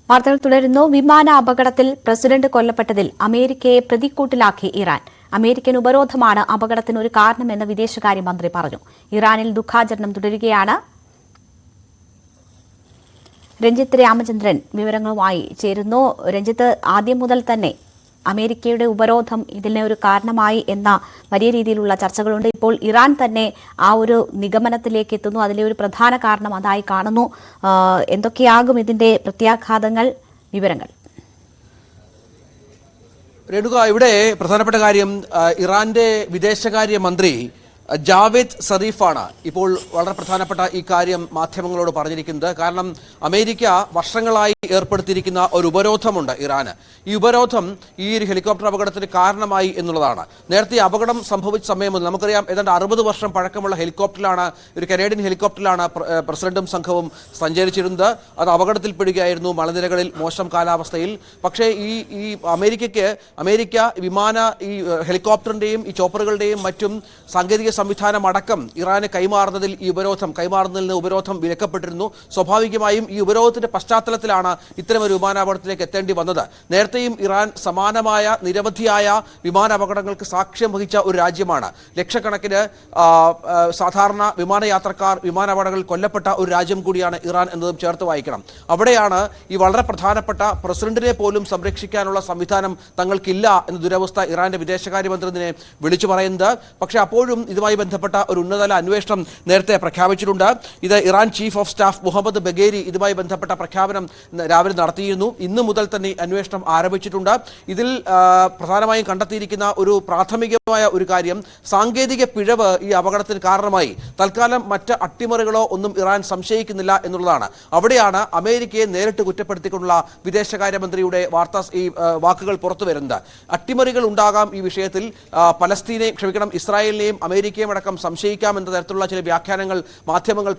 വാർത്തകൾ തുടരുന്നു. വിമാന അപകടത്തിൽ പ്രസിഡന്റ് കൊല്ലപ്പെട്ടതിൽ അമേരിക്കയെ പ്രതിക്കൂട്ടിലാക്കി ഇറാൻ. അമേരിക്കൻ ഉപരോധമാണ് അപകടത്തിന് ഒരു കാരണമെന്ന് വിദേശകാര്യമന്ത്രി പറഞ്ഞു. ഇറാനിൽ ദുഃഖാചരണം തുടരുകയാണ്. രഞ്ജിത്ത് രാമചന്ദ്രൻ വിവരങ്ങളുമായി ചേരുന്നു. രഞ്ജിത്ത്, ആദ്യം മുതൽ തന്നെ അമേരിക്കയുടെ ഉപരോധം ഇതിന് ഒരു കാരണമായി എന്ന വലിയ രീതിയിലുള്ള ചർച്ചകളുണ്ട്. ഇപ്പോൾ ഇറാൻ തന്നെ ആ ഒരു നിഗമനത്തിലേക്ക് എത്തുന്നു. അതിലെ ഒരു പ്രധാന കാരണം അതായി കാണുന്നു. എന്തൊക്കെയാകും ഇതിന്റെ പ്രത്യാഘാതങ്ങൾ? വിവരങ്ങൾ. രേണുക, ഇവിടെ പ്രധാനപ്പെട്ട കാര്യം ഇറാന്റെ വിദേശകാര്യ മന്ത്രി ജാവേദ് സരീഫാണ് ഇപ്പോൾ വളരെ പ്രധാനപ്പെട്ട ഈ കാര്യം മാധ്യമങ്ങളോട് പറഞ്ഞിരിക്കുന്നത്. കാരണം അമേരിക്ക വർഷങ്ങളായി ഏർപ്പെടുത്തിയിരിക്കുന്ന ഒരു ഉപരോധമുണ്ട് ഇറാന്. ഈ ഉപരോധം ഈ ഒരു ഹെലികോപ്റ്റർ അപകടത്തിന് കാരണമായി എന്നുള്ളതാണ്. നേരത്തെ അപകടം സംഭവിച്ച സമയം മുതൽ നമുക്കറിയാം, ഏതാണ്ട് 60 വർഷം പഴക്കമുള്ള ഹെലികോപ്റ്ററിലാണ്, ഒരു കനേഡിയൻ ഹെലികോപ്റ്ററിലാണ് പ്രസിഡന്റും സംഘവും സഞ്ചരിച്ചിരുന്നത്. അത് അപകടത്തിൽപ്പെടുകയായിരുന്നു മലനിരകളിൽ മോശം കാലാവസ്ഥയിൽ. പക്ഷേ ഈ അമേരിക്ക ഈ ഹെലികോപ്റ്ററിന്റെയും ഈ ചോപ്പറുകളുടെയും മറ്റും സാങ്കേതിക സംവിധാനം അടക്കം ഇറാന് കൈമാറുന്നതിൽ നിന്ന് ഉപരോധം വിലക്കപ്പെട്ടിരുന്നു. സ്വാഭാവികമായും ഈ ഉപരോധത്തിന്റെ പശ്ചാത്തലത്തിലാണ് ഇത്തരമൊരു വിമാനാപകടത്തിലേക്ക് എത്തേണ്ടി വന്നത്. നേരത്തെയും ഇറാൻ സമാനമായ നിരവധിയായ വിമാനാപകടങ്ങൾക്ക് സാക്ഷ്യം വഹിച്ച ഒരു രാജ്യമാണ്. ലക്ഷക്കണക്കിന് സാധാരണ വിമാനയാത്രക്കാർ വിമാനാപകടങ്ങളിൽ കൊല്ലപ്പെട്ട ഒരു രാജ്യം കൂടിയാണ് ഇറാൻ എന്നതും ചേർത്ത് വായിക്കണം. അവിടെയാണ് ഈ വളരെ പ്രധാനപ്പെട്ട പ്രസിഡന്റിനെ പോലും സംരക്ഷിക്കാനുള്ള സംവിധാനം തങ്ങൾക്കില്ല എന്ന ദുരവസ്ഥ ഇറാന്റെ വിദേശകാര്യമന്ത്രിനെ വിളിച്ചു പറയുന്നത്. പക്ഷേ അപ്പോഴും ഇതുമായി ബന്ധപ്പെട്ട ഒരു ഉന്നതതല അന്വേഷണം നേരത്തെ പ്രഖ്യാപിച്ചിട്ടുണ്ട്. ഇത് Iran chief of staff Muhammad Bagheri ഇതുമായി ബന്ധപ്പെട്ട പ്രഖ്യാപനം രാവിലെ നടത്തിയിരുന്നു. ഇന്നു മുതൽ തന്നെ അന്വേഷണം ആരംഭിച്ചിട്ടുണ്ട്. ഇതിൽ പ്രധാനമായും കണ്ടെത്തിയിരിക്കുന്ന ഒരു പ്രാഥമികമായ ഒരു കാര്യം, സാങ്കേതിക പിഴവ് ഈ അപകടത്തിന് കാരണമായി. തൽക്കാലം മറ്റ് അട്ടിമറികളോ ഒന്നും ഇറാൻ സംശയിക്കുന്നില്ല എന്നുള്ളതാണ്. അവിടെയാണ് അമേരിക്കയെ നേരിട്ട് കുറ്റപ്പെടുത്തിക്കൊണ്ടുള്ള വിദേശകാര്യമന്ത്രിയുടെ വാക്കുകൾ പുറത്തു വരുന്നത്. അട്ടിമറികൾ ഉണ്ടാകാം ഈ വിഷയത്തിൽ. ഇസ്രായേലിനെയും അമേരിക്കയും അടക്കം സംശയിക്കാമെന്ന തരത്തിലുള്ള ചില വ്യാഖ്യാനങ്ങൾ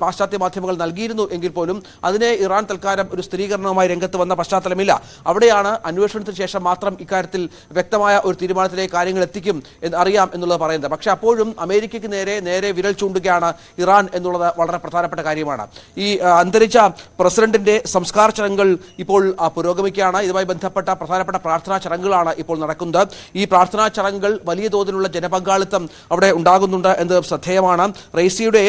പാശ്ചാത്യ മാധ്യമങ്ങൾ നൽകിയിരുന്നു എങ്കിൽ പോലും അതിനെ ഇറാൻ തൽക്കാലം ഒരു സ്ഥിരീകരണവുമായി രംഗത്ത് വന്ന പശ്ചാത്തലമില്ല. അവിടെയാണ് അന്വേഷണത്തിന് ശേഷം മാത്രം ഇക്കാര്യത്തിൽ വ്യക്തമായ ഒരു തീരുമാനത്തിലേക്ക് കാര്യങ്ങൾ എത്തിക്കും അറിയാം എന്നുള്ളത് പറയുന്നത്. പക്ഷേ അപ്പോഴും അമേരിക്കയ്ക്ക് നേരെ വിരൽ ചൂണ്ടുകയാണ് ഇറാൻ എന്നുള്ളത് വളരെ പ്രധാനപ്പെട്ട കാര്യമാണ്. ഈ അന്തരിച്ച പ്രസിഡന്റിന്റെ സംസ്കാര ചടങ്ങുകൾ ഇപ്പോൾ പുരോഗമിക്കുകയാണ്. ഇതുമായി ബന്ധപ്പെട്ട പ്രധാനപ്പെട്ട പ്രാർത്ഥനാ ചടങ്ങുകളാണ് ഇപ്പോൾ നടക്കുന്നത്. ഈ പ്രാർത്ഥനാ ചടങ്ങുകൾ വലിയ തോതിലുള്ള ജനപങ്കാളിത്തം അവിടെ ഉണ്ടാകുന്നുണ്ട് എന്നത് ശ്രദ്ധേയമാണ്. റൈസിയുടെ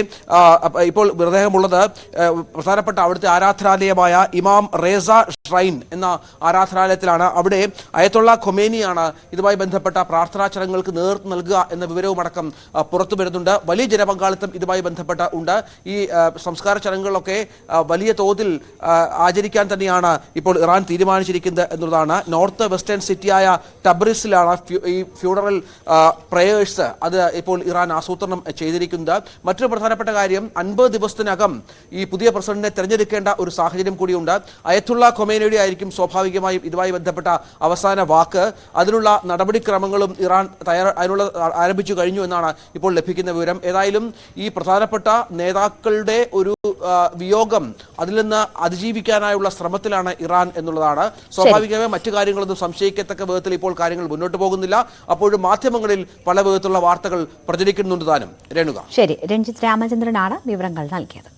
ഇപ്പോൾ മൃതദേഹമുള്ളത് പ്രധാനപ്പെട്ട അവിടുത്തെ ആരാധനാലയമായ ഇമാം റേസ ഷ്രൈൻ എന്ന ആരാധനാലയത്തിലാണ്. അവിടെ അയത്തുള്ള ഖൊമേനിയാണ് ഇതുമായി ബന്ധപ്പെട്ട പ്രാർത്ഥനാ ചടങ്ങുകൾക്ക് നേതൃത്വം നൽകുക എന്ന വിവരവുമടക്കം പുറത്തു വരുന്നുണ്ട്. വലിയ ജനപങ്കാളിത്തം ഇതുമായി ബന്ധപ്പെട്ട ഉണ്ട്. ഈ സംസ്കാര ചടങ്ങുകളൊക്കെ വലിയ തോതിൽ ആചരിക്കാൻ തന്നെയാണ് ഇപ്പോൾ ഇറാൻ തീരുമാനിച്ചിരിക്കുന്നത് എന്നുള്ളതാണ്. നോർത്ത് വെസ്റ്റേൺ സിറ്റിയായ ടബ്രിസിലാണ് ഈ ഫ്യൂണറൽ പ്രേയേഴ്സ് അത് ഇപ്പോൾ ഇറാൻ ആസൂത്രണം ചെയ്തിരിക്കുന്നത്. മറ്റൊരു പ്രധാനപ്പെട്ട കാര്യം, 50 ദിവസത്തിനകം ഈ പുതിയ പ്രസിഡന്റിനെ തെരഞ്ഞെടുക്കേണ്ട ഒരു സാഹചര്യം കൂടിയുണ്ട്. അയത്തുള്ള ഖൊമേനിയുടെ ആയിരിക്കും സ്വാഭാവികമായും ഇതുമായി ബന്ധപ്പെട്ട അവസാന വാക്ക്. അതിനുള്ള നടപടിക്രമങ്ങളും ഇറാൻ ആരംഭിച്ചു കഴിഞ്ഞു എന്നാണ് ഇപ്പോൾ ലഭിക്കുന്ന വിവരം. ഏതായാലും ഈ പ്രധാനപ്പെട്ട നേതാക്കളുടെ ഒരു വിയോഗം, അതിൽ നിന്ന് അതിജീവിക്കാനായുള്ള ശ്രമത്തിലാണ് ഇറാൻ എന്നുള്ളതാണ്. സ്വാഭാവികമായി മറ്റു കാര്യങ്ങളൊന്നും സംശയിക്കത്തക്ക വിധത്തിൽ ഇപ്പോൾ കാര്യങ്ങൾ മുന്നോട്ട് പോകുന്നില്ല. അപ്പോഴും മാധ്യമങ്ങളിൽ പല വിധത്തിലുള്ള വാർത്തകൾ പ്രചരിക്കുന്നുണ്ട് താനും. രേണുക. ശരി, രഞ്ജിത്ത് രാമചന്ദ്രനാണ് വിവരങ്ങൾ നൽകിയത്.